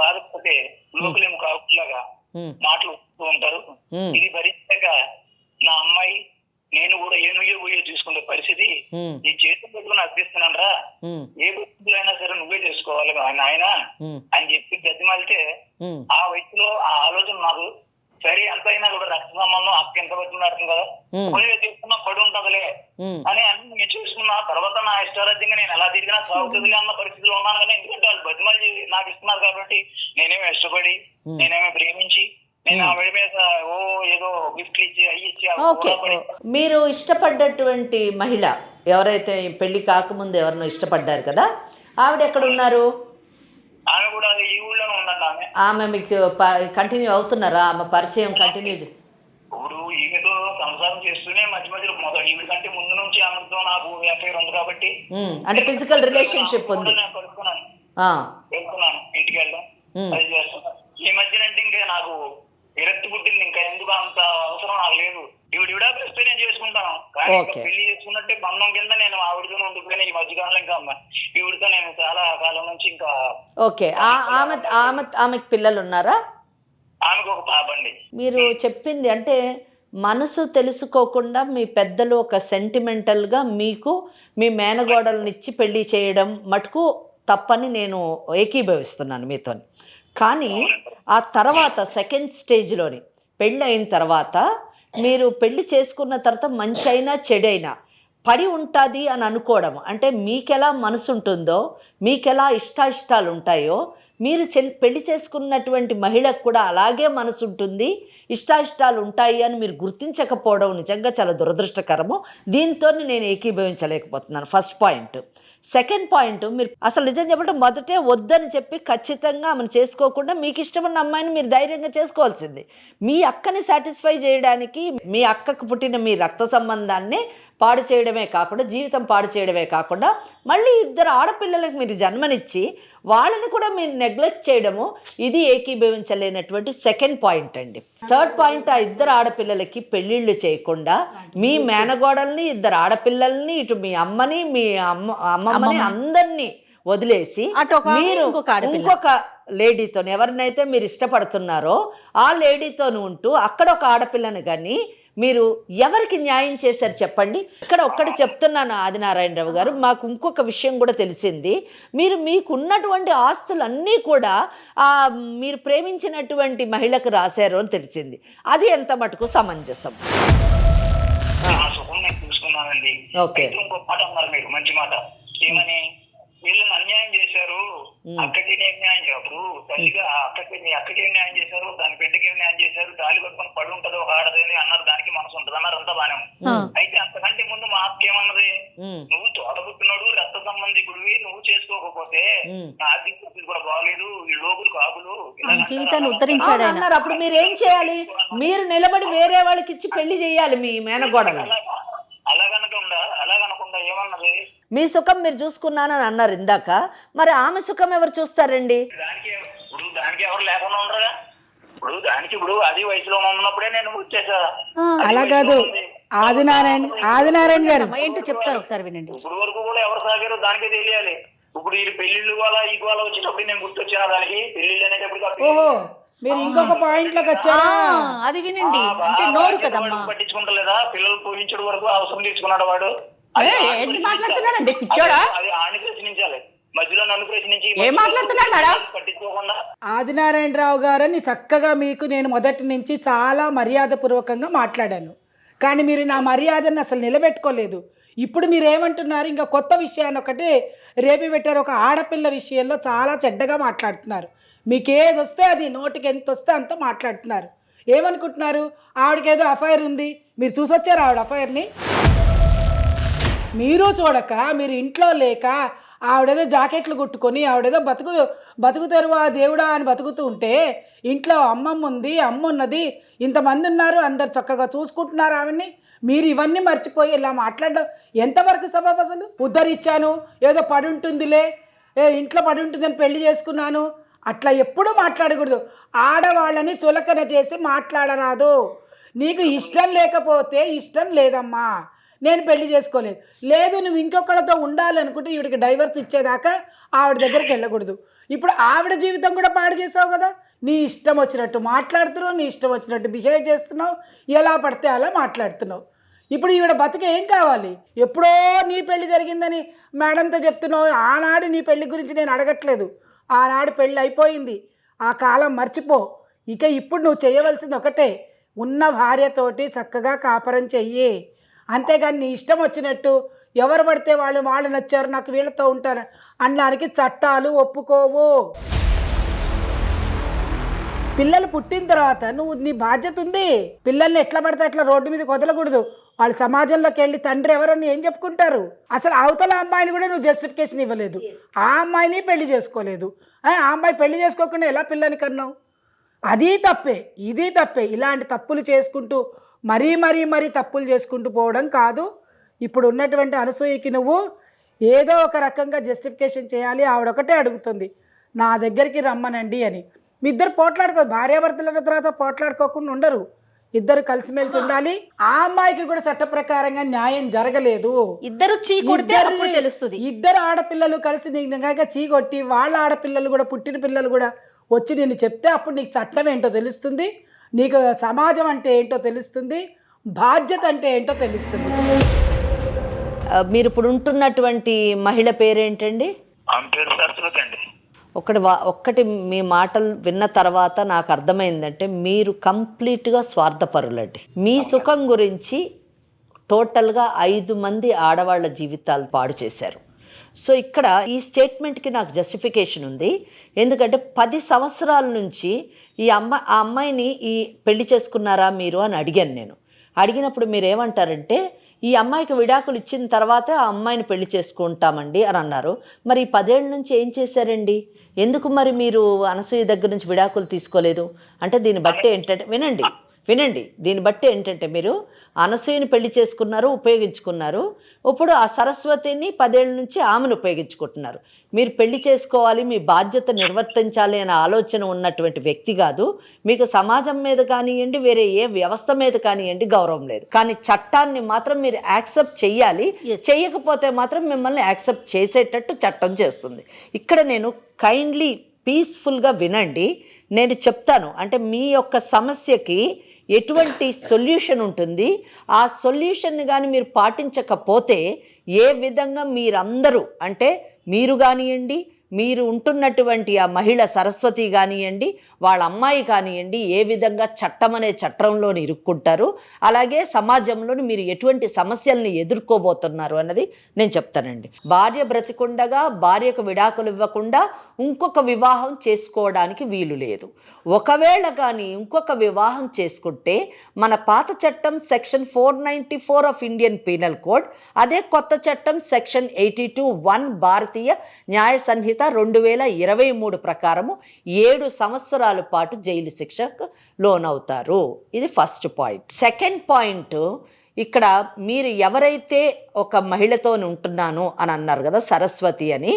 బాధపడితే లోకులేమో కాకులాగా మాటలు ఉంటారు. ఇది భరించాక నా అమ్మాయి నేను కూడా ఏనుయో చూసుకునే పరిస్థితి నీ చేతులు పెట్టుకుని అర్థిస్తున్నాను రా, ఏ పరిస్థితులైనా సరే నువ్వే చేసుకోవాలి ఆయన అని చెప్పి గతిమాలితే, ఆ వయసులో ఆ ఆలోచన నాకు సరే ఎంత అయినా కూడా రక్త సంబంధం అక్క ఎంత పడుతున్నారు కదా, కొన్ని తీసుకున్నా పడి ఉంటదిలే అని అన్ని నేను చూసుకున్నా. తర్వాత నా ఇష్టారాజ్యంగా నేను ఎలా తిరిగినా సాగుతుందిలే అన్న పరిస్థితిలో ఉన్నాను. కానీ ఎందుకంటే వాళ్ళు బతిమాలి నాకు ఇస్తున్నారు కాబట్టి నేనేమో ఇష్టపడి, నేనేమో ప్రేమించి, నేను ఆవిడ మీద ఏదో గిఫ్ట్లు ఇచ్చి ఓకే, మీరు ఇష్టపడ్డటువంటి మహిళ ఎవరైతే పెళ్లి కాకముందు ఎవరినో ఇష్టపడ్డారు కదా, ఆవిడ ఎక్కడ ఉన్నారు? ఆమె కూడా ఈ ఊళ్ళోనే ఉందండి. ఆమె మీకు కంటిన్యూ అవుతున్నారా? ఆమె పరిచయం కంటిన్యూ? ఇప్పుడు ఈమెతో సంసారం చేస్తూనే మధ్య మధ్యలో ఈమె కంటే ముందు నుంచి ఆమెతో నాకు అఫైర్ ఉంది కాబట్టి, అంటే ఫిజికల్ రిలేషన్షిప్ ఉంది. వెళ్తున్నాను ఇంటికి వెళ్ళడం అది చేస్తున్నాను. ఈ మధ్యన అంటే ఇంకా నాకు విరక్తి పుట్టింది. ఇంకా ఎందుకు అంత అవసరం నాకు లేదు. ఈవిడ ప్రెస్ నేను చేసుకుంటాను, కానీ పెళ్లి చేసుకున్నట్టే బంధం కింద నేను ఆవిడతో ఉండిపోయిన ఈ మధ్యకాలంలో. ఇంకా ఈవిడతో నేను చాలా కాలం నుంచి ఇంకా. ఓకే, ఆమెకు పిల్లలు ఉన్నారా? ఆమెకు ఒక పాప అండి. మీరు చెప్పింది అంటే మనసు తెలుసుకోకుండా మీ పెద్దలు ఒక సెంటిమెంటల్గా మీకు మీ మేనగోడలనిచ్చి పెళ్లి చేయడం మటుకు తప్పని నేను ఏకీభవిస్తున్నాను మీతో. కానీ ఆ తర్వాత సెకండ్ స్టేజ్లోని పెళ్ళి అయిన తర్వాత మీరు పెళ్లి చేసుకున్న తర్వాత మంచి అయినా చెడైనా పడి ఉంటుంది అని అనుకోవడం, అంటే మీకెలా మనసు ఉంటుందో, మీకెలా ఇష్టాలు ఉంటాయో, మీరు పెళ్లి చేసుకున్నటువంటి మహిళకు కూడా అలాగే మనసు ఉంటుంది, ఇష్టాలు ఉంటాయి అని మీరు గుర్తించకపోవడం నిజంగా చాలా దురదృష్టకరము. దీంతో నేను ఏకీభవించలేకపోతున్నాను. First point. సెకండ్ పాయింట్, మీరు అసలు నిజం చెప్పంటే మొదటే వద్దని చెప్పి ఖచ్చితంగా ఆమెను చేసుకోకుండా మీకు ఇష్టమైన అమ్మాయిని మీరు ధైర్యంగా చేసుకోవాల్సింది. మీ అక్కని సాటిస్ఫై చేయడానికి, మీ అక్కకు పుట్టిన మీ రక్త సంబంధాన్ని పాడు చేయడమే కాకుండా, జీవితం పాడు చేయడమే కాకుండా, మళ్ళీ 2 ఆడపిల్లలకు మీరు జన్మనిచ్చి వాళ్ళని కూడా మీరు నెగ్లెక్ట్ చేయడము, ఇది ఏకీభవించలేనటువంటి సెకండ్ పాయింట్ అండి. థర్డ్ పాయింట్, ఆ 2 ఆడపిల్లలకి పెళ్ళిళ్ళు చేయకుండా మీ మేనగోడల్ని, 2 ఆడపిల్లల్ని, ఇటు మీ అమ్మని, మీ అమ్మమ్మని అందరినీ వదిలేసి మీరు ఇంకొక లేడీతో, ఎవరినైతే మీరు ఇష్టపడుతున్నారో ఆ లేడీతో ఉంటూ అక్కడ ఒక ఆడపిల్లని కానీ మీరు ఎవరికి న్యాయం చేశారు చెప్పండి? ఇక్కడ ఒక్కటి చెప్తున్నాను ఆదినారాయణరావు గారు, మాకు ఇంకొక విషయం కూడా తెలిసింది. మీకున్నటువంటి ఆస్తులన్నీ కూడా మీరు ప్రేమించినటువంటి మహిళకు రాశారు అని తెలిసింది. అది ఎంత మటుకు సమంజసం? ఓకే, మంచి మాట ఏమని వీళ్ళని అన్యాయం చేశారు, అక్కకి న్యాయం చేయప్పుడు తల్లిగా అక్కకి న్యాయం చేశారు, దాని బిడ్డకి న్యాయం చేశారు, గాలి పట్టుకుని పడి ఉంటది ఒక ఆడదని అన్నారు, దానికి మనసు ఉంటది అన్నారు, అంతా బానే ఉంది. అయితే అంతకంటే ముందు మా అక్క ఏమన్నది, నువ్వు తోడబుట్టినాడు రక్త సంబంధికుడివి, నువ్వు చేసుకోకపోతే నా ఆర్థిక కూడా బాగలేదు, ఈ లోకులు కాకులు జీవితాన్ని ఉద్ధరించాడు ఆయన. అన్నారు. అప్పుడు మీరు ఏం చేయాలి? మీరు నిలబడి వేరే వాళ్ళకి ఇచ్చి పెళ్లి చేయాలి మీ మేనగోడలు. అలాగనకుండా ఏమన్నది, మీ సుఖం మీరు చూసుకున్నానని అన్నారు ఇందాక. మరి ఆమె సుఖం ఎవరు చూస్తారండి? దానికి ఎవరు లేకుండా ఉండరుగా. ఇప్పుడు అది వయసులో ఉన్నప్పుడే నేను వచ్చేసా. అలా కాదు ఆదినారాయణ గారు ఏంటో చెప్తారు ఒకసారి వినండి. ఇప్పుడు వరకు కూడా ఎవరు సాగారో దానికే తెలియాలి. ఇప్పుడు ఈ పెళ్లిళ్ళు వాళ్ళ ఈ గోళ వచ్చేటప్పుడు నేను గుర్తొచ్చాను దానికి. పెళ్లిళ్ళు అనేటప్పుడు ఓహో మీరు ఇంకొక పాయింట్ లోకి వచ్చారా? అది వినండి, అంటే నోరు కదమ్మా. పట్టించుకుంటలేదా? పిల్లలు పోయించడం వరకు అవసరం తీసుకున్నాడు వాడు. ఏంటి మాట్లాడుతున్నాడండి పిచ్చోడా? అది ఆని ప్రశ్నించాలి, మధ్యలో నన్ను ప్రశ్నించి ఏం మాట్లాడుతున్నాడు మేడం? పట్టించుకోకుండా. ఆదినారాయణరావు గారని చక్కగా మీకు నేను మొదటి నుంచి చాలా మర్యాదపూర్వకంగా మాట్లాడాను, కానీ మీరు నా మర్యాదను అసలు నిలబెట్టుకోలేదు. ఇప్పుడు మీరు ఏమంటున్నారు? ఇంకా కొత్త విషయాన్ని ఒకటి రేపి పెట్టారు. ఒక ఆడపిల్ల విషయంలో చాలా చెడ్డగా మాట్లాడుతున్నారు. మీకు ఏది వస్తే అది, నోటికి ఎంత వస్తే అంత మాట్లాడుతున్నారు. ఏమనుకుంటున్నారు? ఆవిడకేదో అఫైర్ ఉంది, మీరు చూసొచ్చారు ఆవిడ అఫైర్ని? మీరు చూడక, మీరు ఇంట్లో లేక ఆవిడేదో జాకెట్లు కుట్టుకొని ఆవిడేదో బతుకు తెరువా దేవుడా అని బతుకుతూ ఉంటే, ఇంట్లో అమ్మమ్మ ఉంది, అమ్మ ఉన్నది, ఇంతమంది ఉన్నారు, అందరు చక్కగా చూసుకుంటున్నారు ఆవిడ్ని. మీరు ఇవన్నీ మర్చిపోయి ఇలా మాట్లాడడం ఎంతవరకు సబబు? అసలు ఉద్ధరించాను, ఏదో పడి ఉంటుందిలే, ఇంట్లో పడి ఉంటుందని పెళ్లి చేసుకున్నాను, అట్లా ఎప్పుడూ మాట్లాడకూడదు. ఆడవాళ్ళని చులకన చేసి మాట్లాడరాదు. నీకు ఇష్టం లేకపోతే ఇష్టం లేదమ్మా, నేను పెళ్లి చేసుకోలేదు, లేదు నువ్వు ఇంకొకరితో ఉండాలనుకుంటే ఈవిడికి డైవర్స్ ఇచ్చేదాకా ఆవిడ దగ్గరికి వెళ్ళకూడదు. ఇప్పుడు ఆవిడ జీవితం కూడా పాడు చేసావు కదా. నీ ఇష్టం వచ్చినట్టు మాట్లాడుతున్నావు, నీ ఇష్టం వచ్చినట్టు బిహేవ్ చేస్తున్నావు, ఎలా పడితే అలా మాట్లాడుతున్నావు. ఇప్పుడు ఈవిడ బతుకు ఏం కావాలి? ఎప్పుడో నీ పెళ్లి జరిగిందని మేడంతో చెప్తున్నావు. ఆనాడు నీ పెళ్లి గురించి నేను అడగట్లేదు, ఆనాడు పెళ్ళి అయిపోయింది, ఆ కాలం మర్చిపో. ఇక ఇప్పుడు నువ్వు చేయవలసింది ఒకటే, ఉన్న భార్యతోటి చక్కగా కాపురం చెయ్యి. అంతేగాని నీ ఇష్టం వచ్చినట్టు ఎవరు పడితే వాళ్ళు నచ్చారు, నాకు వీళ్ళతో ఉంటారు అనడానికి చట్టాలు ఒప్పుకోవు. పిల్లలు పుట్టిన తర్వాత నువ్వు, నీ బాధ్యత ఉంది. పిల్లల్ని ఎట్లా పడితే అట్లా రోడ్డు మీద వదలకూడదు. వాళ్ళు సమాజంలోకి వెళ్ళి తండ్రి ఎవరని ఏం చెప్పుకుంటారు? అసలు అవతల అమ్మాయిని కూడా నువ్వు జస్టిఫికేషన్ ఇవ్వలేదు, ఆ అమ్మాయిని పెళ్లి చేసుకోలేదు. ఆ అమ్మాయి పెళ్లి చేసుకోకుండా ఎలా పిల్లని కన్నావు? అది తప్పే, ఇది తప్పే. ఇలాంటి తప్పులు చేసుకుంటూ మరీ తప్పులు చేసుకుంటూ పోవడం కాదు. ఇప్పుడు ఉన్నటువంటి అనసూయకి నువ్వు ఏదో ఒక రకంగా జస్టిఫికేషన్ చేయాలి. ఆవిడొకటే అడుగుతుంది, నా దగ్గరికి రమ్మనండి అని. మీ ఇద్దరు పోట్లాడుకో, భార్యాభర్తల తర్వాత పోట్లాడుకోకుండా ఉండరు, ఇద్దరు కలిసిమెలిసి ఉండాలి. ఆ అమ్మాయికి కూడా చట్ట ప్రకారంగా న్యాయం జరగలేదు. ఇద్దరు చీకొడితే అప్పుడు తెలుస్తుంది. ఇద్దరు ఆడపిల్లలు కలిసి నీకు కనుక చీకొట్టి, వాళ్ళ ఆడపిల్లలు కూడా, పుట్టిన పిల్లలు కూడా వచ్చి నేను చెప్తే అప్పుడు నీకు చట్టం ఏంటో తెలుస్తుంది, నీకు సమాజం అంటే ఏంటో తెలుస్తుంది, బాధ్యత అంటే ఏంటో తెలుస్తుంది. మీరు ఇప్పుడు ఉంటున్నటువంటి మహిళ పేరేంటండి? సరస్వతి అండి. ఒక్కటి మీ మాటలు విన్న తర్వాత నాకు అర్థమైందంటే మీరు కంప్లీట్గా స్వార్థపరులండి. మీ సుఖం గురించి టోటల్గా 5 మంది ఆడవాళ్ళ జీవితాలు పాడు చేశారు. సో ఇక్కడ ఈ స్టేట్మెంట్కి నాకు జస్టిఫికేషన్ ఉంది. ఎందుకంటే 10 సంవత్సరాల నుంచి ఆ అమ్మాయిని పెళ్లి చేసుకున్నారా మీరు అని అడిగాను నేను. అడిగినప్పుడు మీరు ఏమంటారంటే, ఈ అమ్మాయికి విడాకులు ఇచ్చిన తర్వాత ఆ అమ్మాయిని పెళ్లి చేసుకుంటామండి అని అన్నారు. మరి 10 ఏళ్ళ నుంచి ఏం చేశారండి? ఎందుకు మరి మీరు అనసూయ దగ్గర నుంచి విడాకులు తీసుకోలేదు? అంటే దీన్ని బట్టి ఏంటంటే, వినండి, దీన్ని బట్టి ఏంటంటే మీరు అనసూయని పెళ్లి చేసుకున్నారు, ఉపయోగించుకున్నారు. ఇప్పుడు ఆ సరస్వతిని 10 ఏళ్ళ నుంచి ఆమెను ఉపయోగించుకుంటున్నారు. మీరు పెళ్లి చేసుకోవాలి, మీ బాధ్యత నిర్వర్తించాలి అనే ఆలోచన ఉన్నటువంటి వ్యక్తి కాదు. మీకు సమాజం మీద కానివ్వండి, వేరే ఏ వ్యవస్థ మీద కానివ్వండి గౌరవం లేదు. కానీ చట్టాన్ని మాత్రం మీరు యాక్సెప్ట్ చెయ్యాలి. చెయ్యకపోతే మాత్రం మిమ్మల్ని యాక్సెప్ట్ చేసేటట్టు చట్టం చేస్తుంది. ఇక్కడ నేను కైండ్లీ పీస్ఫుల్గా వినండి, నేను చెప్తాను. అంటే మీ యొక్క సమస్యకి ఎటువంటి సొల్యూషన్ ఉంటుంది, ఆ సొల్యూషన్ని కానీ మీరు పాటించకపోతే ఏ విధంగా మీరందరూ, అంటే మీరు కానివ్వండి, మీరు ఉంటున్నటువంటి ఆ మహిళ సరస్వతి కానివ్వండి, వాళ్ళ అమ్మాయి కానివ్వండి, ఏ విధంగా చట్టం అనే చట్రంలోని ఇరుక్కుంటారు, అలాగే సమాజంలోని మీరు ఎటువంటి సమస్యల్ని ఎదుర్కోబోతున్నారు అన్నది నేను చెప్తానండి. భార్య బ్రతికుండగా భార్యకు విడాకులు ఇవ్వకుండా ఇంకొక వివాహం చేసుకోవడానికి వీలు లేదు. ఒకవేళ కానీ ఇంకొక వివాహం చేసుకుంటే మన పాత చట్టం section 494 of Indian penal code, అదే కొత్త చట్టం సెక్షన్ 82(1) భారతీయ న్యాయ సంహిత చేత 2023 ప్రకారము 7 సంవత్సరాల పాటు జైలు శిక్షకు లోనవుతారు. ఇది ఫస్ట్ పాయింట్. సెకండ్ పాయింట్, ఇక్కడ మీరు ఎవరైతే ఒక మహిళతో ఉంటున్నాను అని అన్నారు కదా, సరస్వతి అని,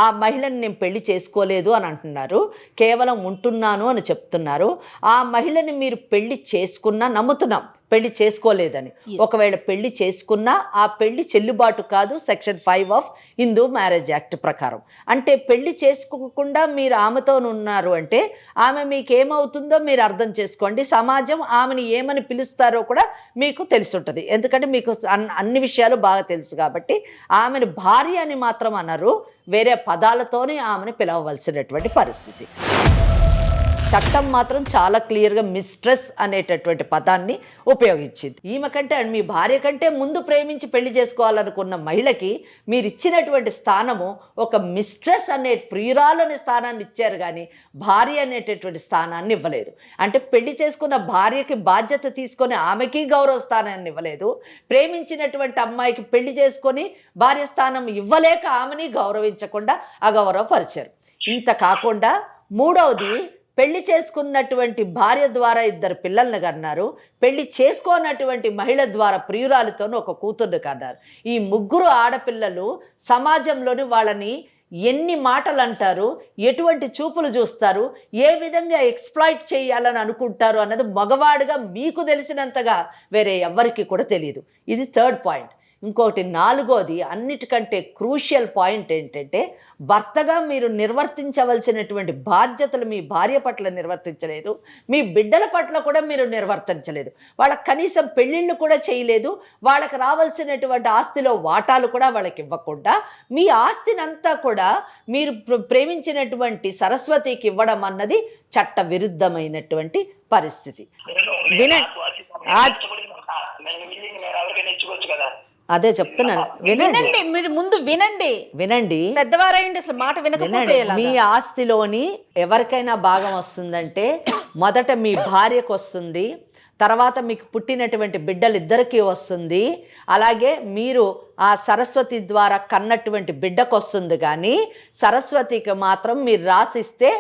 ఆ మహిళని నేను పెళ్లి చేసుకోలేదు అని అంటున్నారు, కేవలం ఉంటున్నాను అని చెప్తున్నారు. ఆ మహిళని మీరు పెళ్లి చేసుకున్నా నమ్ముతున్నాం, పెళ్లి చేసుకోలేదని. ఒకవేళ పెళ్లి చేసుకున్నా ఆ పెళ్లి చెల్లుబాటు కాదు section 5 of Hindu marriage act ప్రకారం. అంటే పెళ్లి చేసుకోకుండా మీరు ఆమెతో ఉన్నారు అంటే ఆమె మీకు ఏమవుతుందో మీరు అర్థం చేసుకోండి. సమాజం ఆమెను ఏమని పిలుస్తారో కూడా మీకు తెలిసి ఉంటుంది, ఎందుకంటే మీకు అన్ని విషయాలు బాగా తెలుసు కాబట్టి. ఆమెను భార్య అని మాత్రం అనరు, వేరే పదాలతోనే ఆమెను పిలవవలసినటువంటి పరిస్థితి. చట్టం మాత్రం చాలా క్లియర్గా మిస్ట్రెస్ అనేటటువంటి పదాన్ని ఉపయోగించింది. ఈమె కంటే, మీ భార్య కంటే ముందు ప్రేమించి పెళ్లి చేసుకోవాలనుకున్న మహిళకి మీరు ఇచ్చినటువంటి స్థానము ఒక మిస్ట్రెస్ అనే ప్రియురాలని స్థానాన్ని ఇచ్చారు, కానీ భార్య అనేటటువంటి స్థానాన్ని ఇవ్వలేదు. అంటే పెళ్లి చేసుకున్న భార్యకి బాధ్యత తీసుకొని ఆమెకి గౌరవ స్థానాన్ని ఇవ్వలేదు, ప్రేమించినటువంటి అమ్మాయికి పెళ్లి చేసుకొని భార్య స్థానం ఇవ్వలేక ఆమెని గౌరవించకుండా అగౌరవపరిచారు. ఇంత కాకుండా మూడవది, పెళ్లి చేసుకున్నటువంటి భార్య ద్వారా 2 పిల్లల్ని కన్నారు, పెళ్లి చేసుకోనటువంటి మహిళ ద్వారా ప్రియురాలితోనూ ఒక కూతుర్ని కన్నారు. ఈ 3 ఆడపిల్లలు సమాజంలోని వాళ్ళని ఎన్ని మాటలు అంటారు, ఎటువంటి చూపులు చూస్తారు, ఏ విధంగా ఎక్స్ప్లాయిట్ చేయాలని అనుకుంటారు అన్నది మగవాడిగా మీకు తెలిసినంతగా వేరే ఎవ్వరికి కూడా తెలియదు. ఇది థర్డ్ పాయింట్. ఇంకోటి 4వది, అన్నిటికంటే క్రూషియల్ పాయింట్ ఏంటంటే, భర్తగా మీరు నిర్వర్తించవలసినటువంటి బాధ్యతలు మీ భార్య పట్ల నిర్వర్తించలేదు, మీ బిడ్డల పట్ల కూడా మీరు నిర్వర్తించలేదు. వాళ్ళకి కనీసం పెళ్ళిళ్ళు కూడా చేయలేదు, వాళ్ళకి రావాల్సినటువంటి ఆస్తిలో వాటాలు కూడా వాళ్ళకి ఇవ్వకుండా మీ ఆస్తినంతా కూడా మీరు ప్రేమించినటువంటి సరస్వతికి ఇవ్వడం అన్నది చట్ట విరుద్ధమైనటువంటి పరిస్థితి. అదే చెప్తున్నాను, వినండి. మీరు ముందు వినండి. పెద్దవారైండి, అసలు మాట వినకపోతే మీ ఆస్తిలోని ఎవరికైనా భాగం వస్తుందంటే మొదట మీ భార్యకు వస్తుంది, తర్వాత మీకు పుట్టినటువంటి బిడ్డలిద్దరికీ వస్తుంది, అలాగే మీరు ఆ సరస్వతి ద్వారా కన్నటువంటి బిడ్డకు వస్తుంది. కానీ సరస్వతికి మాత్రం మీరు రాసిస్తే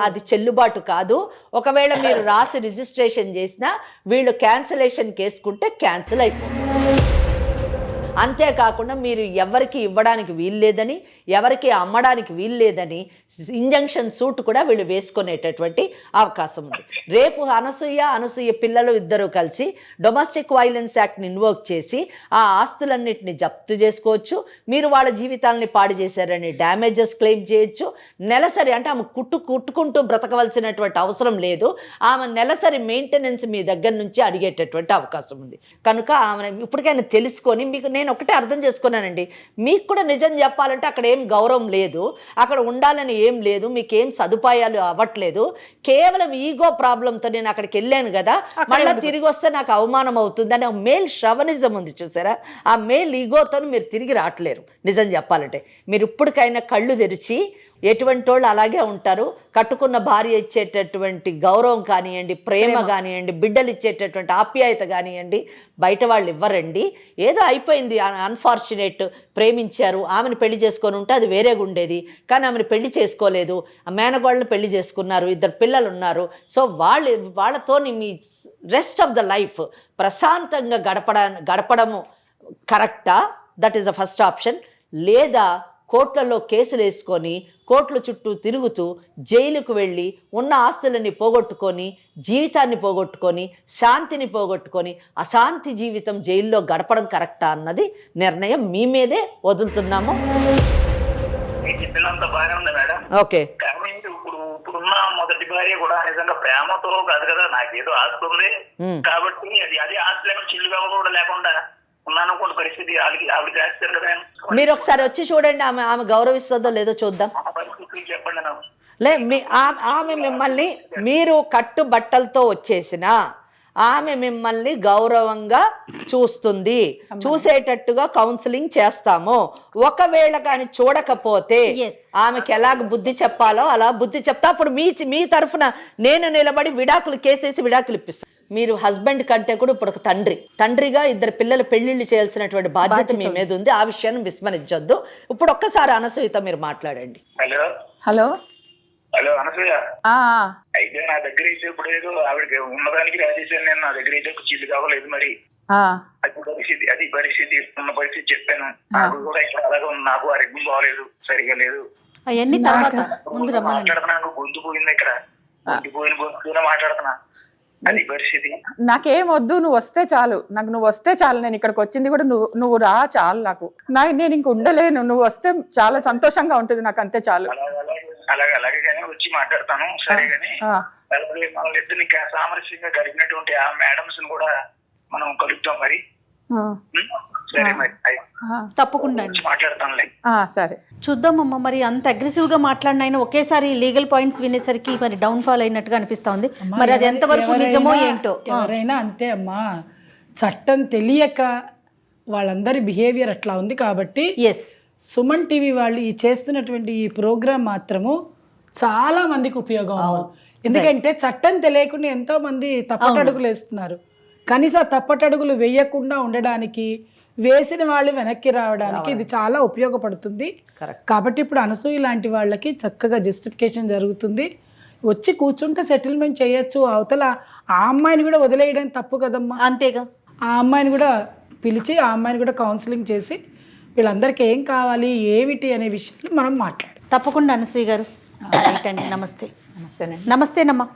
అది చెల్లుబాటు కాదు. ఒకవేళ మీరు రాసి రిజిస్ట్రేషన్ చేసినా వీళ్ళు క్యాన్సిలేషన్ కేసుకుంటే క్యాన్సిల్ అయిపోతుంది. అంతేకాకుండా మీరు ఎవరికి ఇవ్వడానికి వీల్లేదని, ఎవరికి అమ్మడానికి వీల్లేదని ఇంజంక్షన్ సూట్ కూడా వీళ్ళు వేసుకునేటటువంటి అవకాశం ఉంది. రేపు అనసూయ పిల్లలు 2 కలిసి డొమెస్టిక్ వైలెన్స్ యాక్ట్ని ఇన్వోక్ చేసి ఆ ఆస్తులన్నింటినీ జప్తు చేసుకోవచ్చు. మీరు వాళ్ళ జీవితాలని పాడు చేశారని డ్యామేజెస్ క్లెయిమ్ చేయొచ్చు. నెలసరి అంటే ఆమె కుట్టుకుంటూ బ్రతకవలసినటువంటి అవసరం లేదు, ఆమె నెలసరి మెయింటెనెన్స్ మీ దగ్గర నుంచి అడిగేటటువంటి అవకాశం ఉంది. కనుక ఆమె ఇప్పటికైనా తెలుసుకొని, మీకు నేను ఒకటే అర్థం చేసుకున్నానండి, మీకు కూడా నిజం చెప్పాలంటే అక్కడ ఏం గౌరవం లేదు, అక్కడ ఉండాలని ఏం లేదు, మీకు ఏం సదుపాయాలు అవ్వట్లేదు, కేవలం ఈగో ప్రాబ్లంతో నేను అక్కడికి వెళ్ళాను కదా, మళ్ళీ తిరిగి వస్తే నాకు అవమానం అవుతుందని మేల్ ష్రవనిజం ఉంది చూసారా, ఆ మేల్ ఈగోతో మీరు తిరిగి రావట్లేరు. నిజం చెప్పాలంటే మీరు ఇప్పటికైనా కళ్ళు తెరిచి, ఎటువంటి వాళ్ళు అలాగే ఉంటారు, కట్టుకున్న భార్య ఇచ్చేటటువంటి గౌరవం కానివ్వండి, ప్రేమ కానివ్వండి, బిడ్డలు ఇచ్చేటటువంటి ఆప్యాయత కానివ్వండి బయట వాళ్ళు ఇవ్వరండి. ఏదో అయిపోయింది, అన్ఫార్చునేట్, ప్రేమించారు, ఆమెను పెళ్లి చేసుకొని ఉంటే అది వేరేగా ఉండేది, కానీ ఆమెను పెళ్లి చేసుకోలేదు, ఆ మేనగోళ్ళని పెళ్లి చేసుకున్నారు, 2 పిల్లలు ఉన్నారు. సో వాళ్ళతో me rest of the life ప్రశాంతంగా గడపడము కరెక్టా? That is the first option. లేదా కోర్టులలో కేసులు వేసుకొని కోర్టుల చుట్టూ తిరుగుతూ జైలుకు వెళ్ళి ఉన్న ఆస్తులని పోగొట్టుకొని, జీవితాన్ని పోగొట్టుకొని, శాంతిని పోగొట్టుకొని అశాంతి జీవితం జైల్లో గడపడం కరెక్టా అన్నది నిర్ణయం మీ మీదే వదులుతున్నాము. ఓకే. ఇప్పుడున్న మొదటి భార్య కూడా నిజంగా ప్రేమతో కాదు కదా, నాకేదో ఆస్తి ఉంది కాబట్టి అది ఆస్తి లేకుండా చిల్లుగా కూడా లేకుండా ఉన్నానుకోండి పరిస్థితి, ఆవిడ చేస్తారు కదా. మీరు ఒకసారి వచ్చి చూడండి, ఆమె గౌరవిస్తుందో లేదో చూద్దాం. చెప్పండి నాకు. ఆమె మిమ్మల్ని, మీరు కట్టు బట్టలతో వచ్చేసినా ఆమె మిమ్మల్ని గౌరవంగా చూస్తుంది, చూసేటట్టుగా కౌన్సిలింగ్ చేస్తాము. ఒకవేళ కానీ చూడకపోతే ఆమెకి ఎలాగ బుద్ధి చెప్పాలో అలా బుద్ధి చెప్తా. అప్పుడు మీ తరఫున నేను నిలబడి విడాకులు కేసేసి విడాకులు ఇప్పిస్తాను. మీరు హస్బెండ్ కంటే కూడా ఇప్పుడు ఒక తండ్రిగా ఇద్దరు పిల్లల పెళ్లిళ్ళు చేయాల్సినటువంటి బాధ్యత మీ మీద ఉంది. ఆ విషయాన్ని విస్మరించొద్దు. ఇప్పుడు ఒక్కసారి అనసూయతో మీరు మాట్లాడండి. హలో హలో హలో అనసూయ, ఆ, అయితే నా దగ్గర అయితే ఇప్పుడు ఏదో ఆవిడకి ఉన్నదానికి రాజేశాను నేను. నా దగ్గర అయితే ఒక చీలు కావలేదు. మరి ఆ, అది పరిస్థితి ఉన్న పరిస్థితి చెప్పాను. నాకు కూడా ఇక్కడ అలాగే ఉంది. నాకు ఆరోగ్యం బాగలేదు, సరిగా లేదు. అవన్నీ తర్వాత ముందు రమ్మనండి. మాట్లాడుతున్నా, నాకు గొంతు పోయింది. ఇక్కడ గొంతు పోయిన గొంతుతోనే మాట్లాడుతున్నా. అది పరిస్థితి. నాకేం వద్దు, నువ్వు వస్తే చాలు. నువ్వు వస్తే చాలు. నేను ఇక్కడికి వచ్చింది కూడా నువ్వు రా చాలు. నేను ఇంక ఉండలేను. నువ్వు వస్తే చాలా సంతోషంగా ఉంటుంది నాకు, అంతే చాలు. అలాగే కానీ వచ్చి మాట్లాడతాను. సరే కానీ అలాగే మనల్ని ఇద్దరిని సామరస్యంగా గడిపినటువంటి ఆ మేడమ్స్ కూడా మనం కలుద్దాం. మరి సరే, మరి తప్పకుండా మాట్లాడతానులే. సరే, చూద్దామమ్మా. మరి అంత అగ్రెసివ్గా మాట్లాడిన ఆయన ఒకేసారి లీగల్ పాయింట్స్ వినేసరికి మరి డౌన్ ఫాల్ అయినట్టుగా అనిపిస్తా ఉంది. మరి అది ఎంతవరకు నిజమో ఏంటో. ఎవరైనా అంతే అమ్మా, చట్టం తెలియక వాళ్ళందరి బిహేవియర్ అట్లా ఉంది. కాబట్టి ఎస్, సుమన్ టీవీ వాళ్ళు ఈ చేస్తున్నటువంటి ఈ ప్రోగ్రాం మాత్రము చాలా మందికి ఉపయోగం. ఎందుకంటే చట్టం తెలియకుండా ఎంతో మంది తప్పటడుగులు వేస్తున్నారు. కనీసం తప్పటడుగులు వేయకుండా ఉండడానికి, వేసిన వాళ్ళు వెనక్కి రావడానికి ఇది చాలా ఉపయోగపడుతుంది. కాబట్టి ఇప్పుడు అనసూయ లాంటి వాళ్ళకి చక్కగా జస్టిఫికేషన్ జరుగుతుంది. వచ్చి కూర్చుంటే సెటిల్మెంట్ చేయొచ్చు. అవతల ఆ అమ్మాయిని కూడా వదిలేయడం తప్పు కదమ్మా. అంతేగా. ఆ అమ్మాయిని కూడా పిలిచి ఆ అమ్మాయిని కూడా కౌన్సిలింగ్ చేసి వీళ్ళందరికీ ఏం కావాలి ఏమిటి అనే విషయాలు మనం మాట్లాడాలి. తప్పకుండా అనశ్రీ గారు. రైట్ అండి. నమస్తే. నమస్తేనండి. నమస్తేనమ్మా.